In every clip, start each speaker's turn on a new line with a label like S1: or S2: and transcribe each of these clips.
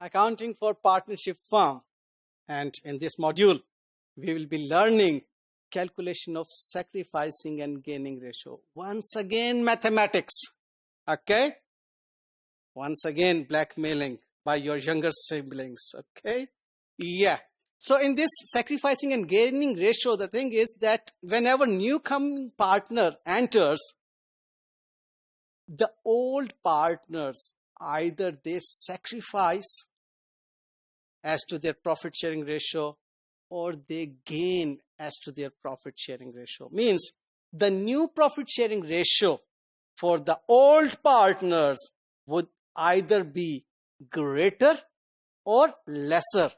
S1: Accounting for partnership firm, and in this module we will be learning calculation of sacrificing and gaining ratio. Once again mathematics. Okay, once again blackmailing by your younger siblings. Okay, yeah. So in this sacrificing and gaining ratio, the thing is that whenever new coming partner enters, the old partners, either they sacrifice as to their profit sharing ratio or they gain as to their profit sharing ratio. Means the new profit sharing ratio for the old partners would either be greater or lesser,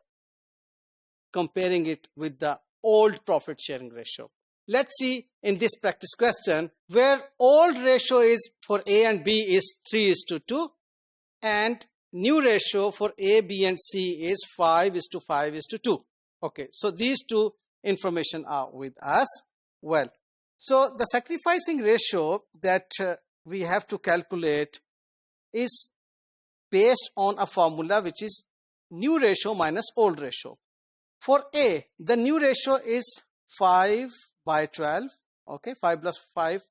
S1: comparing it with the old profit sharing ratio. Let's see in this practice question where old ratio is for A and B is 3:2 and new ratio for A, B and C is 5:5:2. Okay, so these two information are with us. Well, so the sacrificing ratio that we have to calculate is based on a formula which is new ratio minus old ratio. For A, the new ratio is 5/12. Okay, 5 plus 5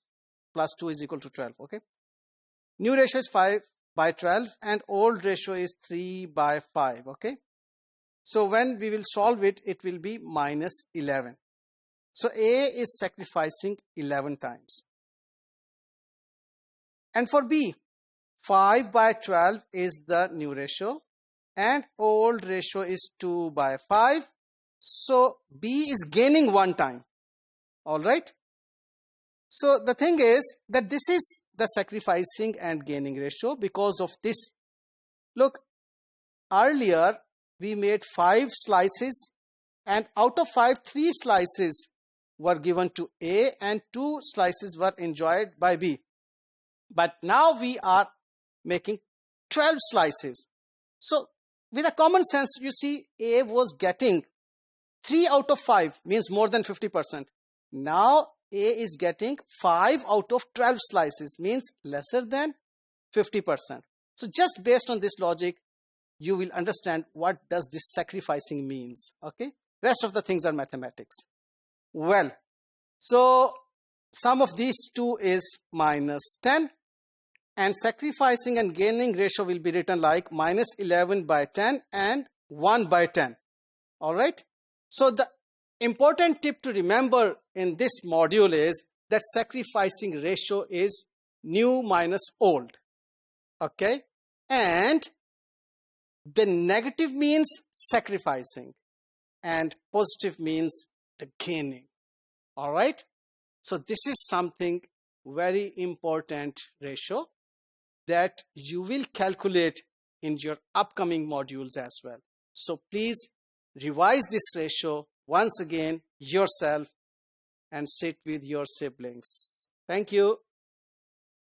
S1: plus 2 is equal to 12. Okay, new ratio is 5/12 and old ratio is 3/5. Okay, so when we will solve it, it will be minus 11. So A is sacrificing 11 times. And for B, 5/12 is the new ratio and old ratio is 2/5. So B is gaining 1 time. All right. So the thing is that this is the sacrificing and gaining ratio because of this. Look, earlier we made 5 slices and out of 5, 3 slices were given to A and 2 slices were enjoyed by B. But now we are making 12 slices. So with a common sense, you see A was getting 3 out of 5, means more than 50%. Now A is getting 5 out of 12 slices, means lesser than 50%. So just based on this logic, you will understand what does this sacrificing means. Okay, rest of the things are mathematics. Well, so sum of these two is minus 10 and sacrificing and gaining ratio will be written like minus 11/10 and 1/10. All right. So the important tip to remember in this module is that sacrificing ratio is new minus old. Okay. And the negative means sacrificing and positive means the gaining. All right. So this is something very important ratio that you will calculate in your upcoming modules as well. So please revise this ratio once again yourself and sit with your siblings. Thank you.